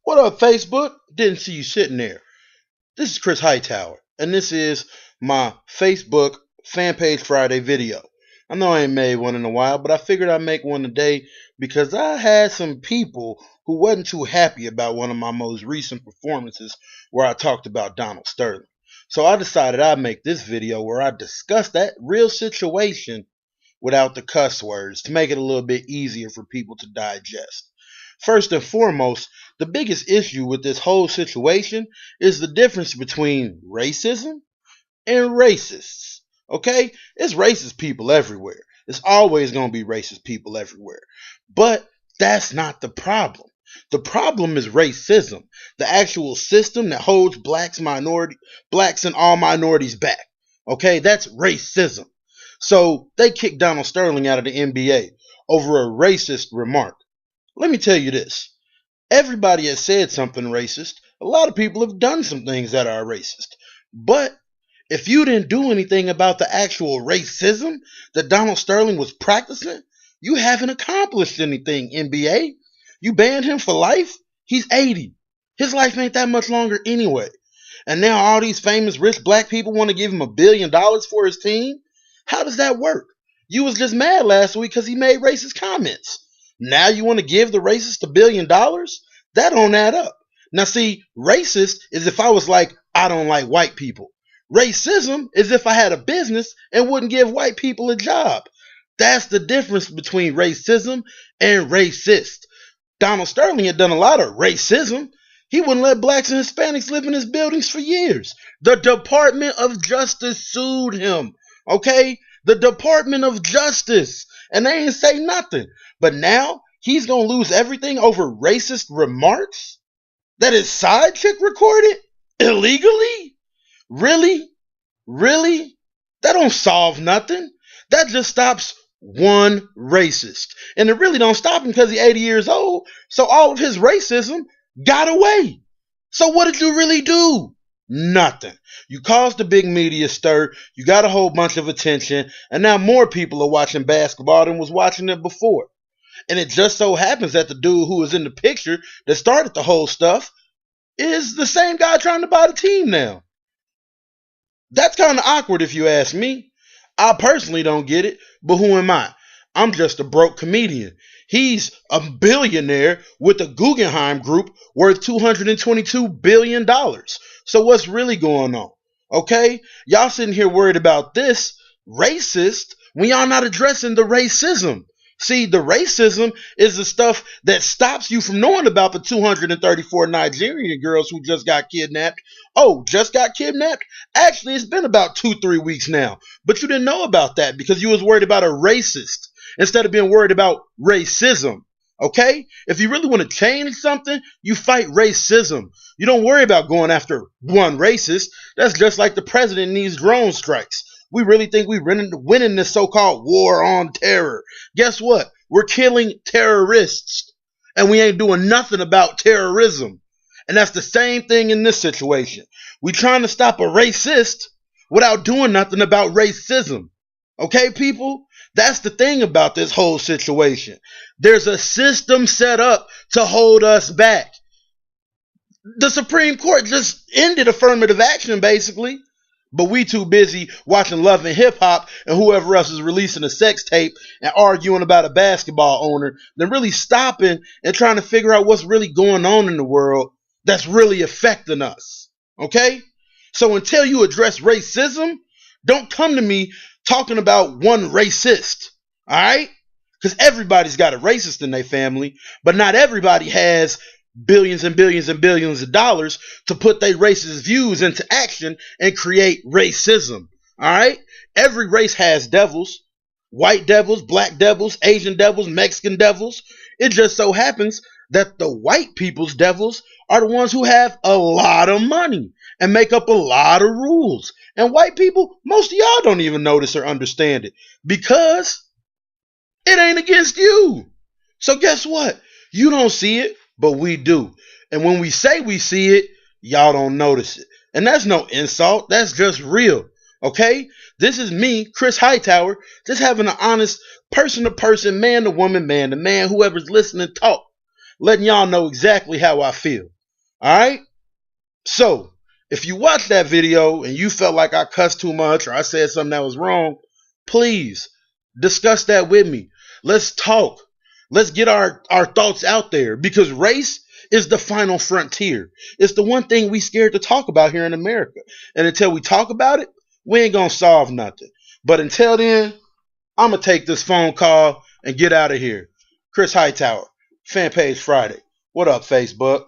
What up, Facebook? Didn't see you sitting there. This is Chris Hightower, and this is my Facebook Fan Page Friday video. I know I ain't made one in a while, but I figured I'd make one today because I had some people who wasn't too happy about one of my most recent performances where I talked about Donald Sterling. So I decided I'd make this video where I discuss that real situation without the cuss words to make it a little bit easier for people to digest. First and foremost, the biggest issue with this whole situation is the difference between racism and racists. Okay? It's racist people everywhere. It's always going to be racist people everywhere. But that's not the problem. The problem is racism, the actual system that holds blacks and all minorities back. Okay? That's racism. So they kicked Donald Sterling out of the NBA over a racist remark. Let me tell you this. Everybody has said something racist. A lot of people have done some things that are racist. But if you didn't do anything about the actual racism that Donald Sterling was practicing, you haven't accomplished anything, NBA. You banned him for life? He's 80. His life ain't that much longer anyway. And now all these famous rich black people want to give him $1 billion for his team? How does that work? You was just mad last week because he made racist comments. Now you want to give the racist $1 billion? That don't add up. Now see, racist is if I was like, I don't like white people. Racism is if I had a business and wouldn't give white people a job. That's the difference between racism and racist. Donald Sterling had done a lot of racism. He wouldn't let blacks and Hispanics live in his buildings for years. The Department of Justice sued him. Okay? The Department of Justice. And they ain't say nothing. But now he's going to lose everything over racist remarks that his side chick recorded illegally? Really? Really? That don't solve nothing. That just stops one racist. And it really don't stop him because he's 80 years old. So all of his racism got away. So what did you really do? Nothing. You caused a big media stir. You got a whole bunch of attention. And now more people are watching basketball than was watching it before. And it just so happens that the dude who was in the picture that started the whole stuff is the same guy trying to buy the team now. That's kind of awkward if you ask me. I personally don't get it, but who am I? I'm just a broke comedian. He's a billionaire with a Guggenheim Group worth $222 billion. So what's really going on? Okay? Y'all sitting here worried about this racist when y'all not addressing the racism. See, the racism is the stuff that stops you from knowing about the 234 Nigerian girls who just got kidnapped. Oh, just got kidnapped? Actually, it's been about 2-3 weeks now. But you didn't know about that because you was worried about a racist instead of being worried about racism. Okay? If you really want to change something, you fight racism. You don't worry about going after one racist. That's just like the president needs drone strikes. We really think we're winning this so-called war on terror. Guess what? We're killing terrorists. And we ain't doing nothing about terrorism. And that's the same thing in this situation. We're trying to stop a racist without doing nothing about racism. Okay, people? That's the thing about this whole situation. There's a system set up to hold us back. The Supreme Court just ended affirmative action, basically. But we too busy watching Love and Hip Hop and whoever else is releasing a sex tape and arguing about a basketball owner than really stopping and trying to figure out what's really going on in the world that's really affecting us. Okay? So until you address racism, don't come to me talking about one racist. Alright? Because everybody's got a racist in their family, but not everybody has billions and billions and billions of dollars to put their racist views into action and create racism. Alright? Every race has devils. White devils, black devils, Asian devils, Mexican devils. It just so happens that the white people's devils are the ones who have a lot of money and make up a lot of rules. And white people, most of y'all don't even notice or understand it because it ain't against you. So guess what? You don't see it, but we do. And when we say we see it, y'all don't notice it. And that's no insult. That's just real. Okay? This is me, Chris Hightower, just having an honest person to person, man to woman, man to man, whoever's listening talk. Letting y'all know exactly how I feel. Alright? So, if you watched that video and you felt like I cussed too much or I said something that was wrong, please discuss that with me. Let's talk. Let's get our thoughts out there, because race is the final frontier. It's the one thing we scared to talk about here in America. And until we talk about it, we ain't gonna solve nothing. But until then, I'm gonna take this phone call and get out of here. Chris Hightower, Fan Page Friday. What up, Facebook?